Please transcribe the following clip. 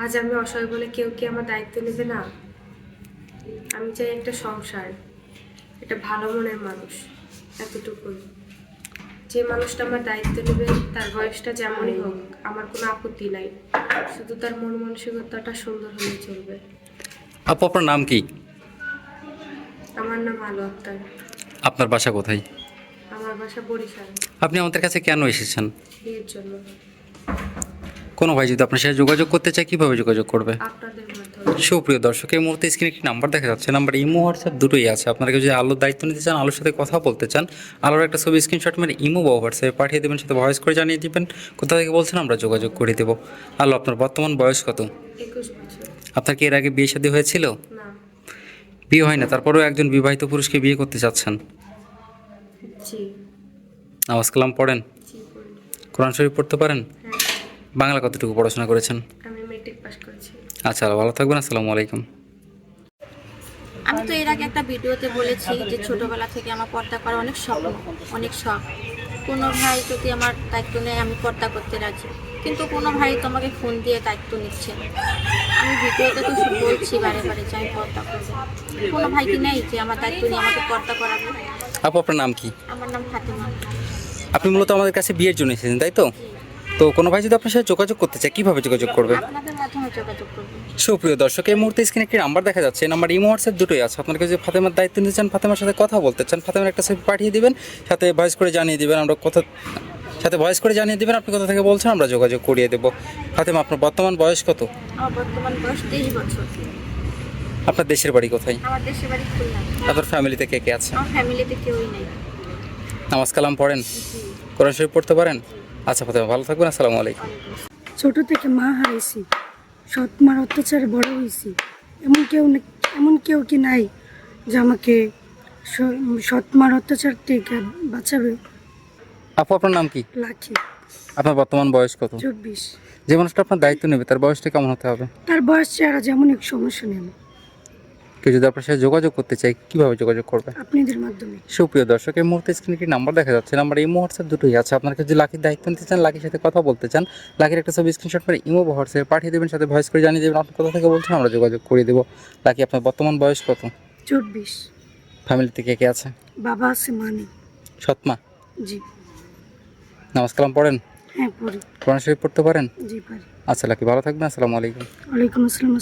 আজ আমি অসহায় বলে কেউ কি আমার দায়িত্ব নেবে না? আমি চাই একটা সংসার, একটা ভালো মনের মানুষ, এতটুকুই। যে মানুষটা আমার দায়িত্ব নেবে তার বয়সটা যেমনই হোক আমার কোনো আপত্তি নাই, শুধু তার মন মানসিকতাটা সুন্দর হলে চলবে। আপু, আপনার নাম কি? আমার নাম আলো আক্তার। আপনার বাসা কোথায়? আমার বাসা বরিশাল। আপনি আমাদের কাছে কেন এসেছেন? বিয়ের জন্য। কোনো ভাই যদি আপনার সাথে যোগাযোগ করতে চায় কীভাবে যোগাযোগ করবে? আপনাদের মাধ্যমে। সুপ্রিয় দর্শক, এই মুহূর্তে স্ক্রিনে একটি নাম্বার দেখা যাচ্ছে। নাম্বার ইমো হোয়াটসঅ্যাপ দুটোই আছে। আপনারা কেউ যদি আলোর দায়িত্ব নিতে চান, আলোর সাথে কথা বলতে চান, আলোর একটা ছবি স্ক্রিনশট মেরে ইমো বা হোয়াটসঅ্যাপে পাঠিয়ে দেবেন, সাথে ভয়েস করে জানিয়ে দিবেন কোথা থেকে বলছেন, আমরা যোগাযোগ করে দেবো। আলো, আপনার বর্তমান বয়স কত? 21 বছর। আপনার কি এর আগে বিয়ে শাদী হয়েছিল? না। বিয়ে হয় না, তারপরেও একজন বিবাহিত পুরুষকে বিয়ে করতে চাচ্ছেন? জি। নামাজ কালাম পড়েন? জি করি। কোরআন শরীফ পড়তে পারেন? হ্যাঁ। বাংলা কতটুকু পড়াশোনা করেছেন? আমি মেট্রিক পাস করেছি। আচ্ছা, ভালো থাকবেন। আসসালামু আলাইকুম। আমি তো এর আগে একটা ভিডিওতে বলেছি যে ছোটবেলা থেকে আমার পর্দা করার অনেক স্বপ্ন, অনেক শখ। কোনো ভাই যদি আমার দায়িত্ব নেয় আমি পর্দা করতে রাজি, কিন্তু কোনো ভাই তো আমাকে ফোন দিয়ে দায়িত্ব নিচ্ছে না। আমি ভিডিওতে তো বলছি বারে বারে যে আমি পর্দা করবো, কোনো ভাই কি নেই যে আমার দায়িত্ব নিয়ে আমাকে পর্দা করাবে? আপু, আপনার নাম কি? আমার নাম ফাতেমা। আপনি মূলত আমাদের কাছে বিয়ের জন্য এসেছেন, তাই তো? তো কোনো ভাই যদি আপনার সাথে যোগাযোগ করতে চায় কীভাবে যোগাযোগ করবে? আপনাদের মাধ্যমে যোগাযোগ করবো। সুপ্রিয় দর্শক, এই মুহূর্তে স্ক্রিনে একটি নাম্বার দেখা যাচ্ছে। এই নাম্বার ইমো হোয়াটসঅ্যাপ দুটোই আছে। আপনার কাছে ফাতেমার দায়িত্ব নিতে চান, ফাতেমার সাথে কথা বলতে চান, ফাতেমার একটা ছবি পাঠিয়ে দিবেন, সাথে ভয়েস করে জানিয়ে দিবেন আমরা কথা সাথে ভয়েস করে জানিয়ে দিবেন আপনি কোথা থেকে বলছেন, আমরা যোগাযোগ করিয়ে দেবো। ফাতেমা, আপনার বর্তমান বয়স কত? আমার বর্তমান বয়স 23 বছর। আপনার দেশের বাড়ি কোথায়? আমার দেশের বাড়ি খুলনা। আপনার ফ্যামিলিতে কে কে আছে? আমার ফ্যামিলিতে কেউই নেই। নামাজ কালাম পড়েন? জি। কোরআন শরীফ পড়তে পারেন? আচ্ছা ফাতেমা, ভালো থাকবেন। আসসালামু আলাইকুম। ছোট থেকে মা হারাইছি, সৎ মার অত্যাচারে বড় হয়েছি। এমন কেউ কি নাই যে আমাকে সৎ মার অত্যাচার থেকে বাঁচাবে? আপু, আপনার নাম কি? লাখি। আপনার বর্তমান বয়স কত? 24। যে মানুষটা আপনার দায়িত্ব নেবে তার বয়সটা কেমন হতে হবে? তার বয়স চেহারা যেমন এক সমস্যা নেই, কেউ যদি আপনার সাথে যোগাযোগ করতে চায় কীভাবে যোগাযোগ করবে? আপনাদের মাধ্যমে। সুপ্রিয় দর্শক, এই মুহূর্তে স্ক্রিনে একটি নাম্বার দেখা যাচ্ছে। নাম্বার ইমো হোয়াটসঅ্যাপ দুটোই আছে। আপনার যদি লাকির দায়িত্ব নিতে চান, লাকির সাথে কথা বলতে চান, লাকির একটা ছবি স্ক্রিনশট করে ইমো বা হোয়াটসঅ্যাপে পাঠিয়ে দেবেন, সাথে ভয়েস করে জানিয়ে দেবেন আপনি কোথা থেকে বলছেন, আমরা যোগাযোগ করে দেবো। লাকি, আপনার বর্তমান বয়স কত? 24। ফ্যামিলিতে কে কে আছে? বাবা আছে, মা নেই। সৎমা? জি। নামাজ কালাম পড়েন? হ্যাঁ পড়ি। কোরআন শরীফ পড়তে পারেন? জি পারি। আচ্ছা লাকি, ভালো থাকবেন। আসসালামু আলাইকুম। ওয়ালাইকুম আসসালাম।